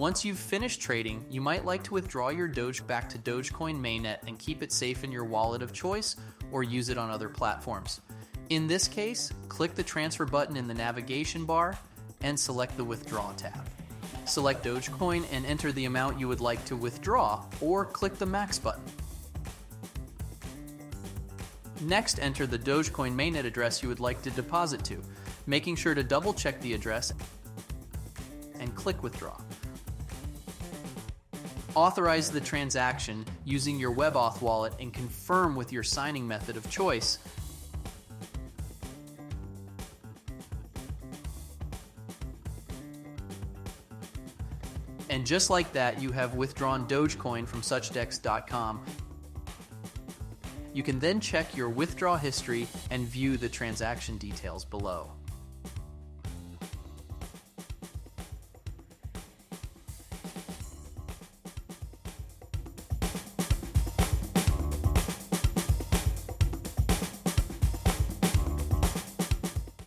Once you've finished trading, you might like to withdraw your Doge back to Dogecoin Mainnet and keep it safe in your wallet of choice or use it on other platforms. In this case, click the transfer button in the navigation bar and select the Withdraw tab. Select Dogecoin and enter the amount you would like to withdraw, or click the Max button. Next, enter the Dogecoin Mainnet address you would like to deposit to, making sure to double check the address and click Withdraw. Authorize the transaction using your WebAuth wallet and confirm with your signing method of choice. And just like that, you have withdrawn Dogecoin from SuchDEX.com. You can then check your withdrawal history and view the transaction details below.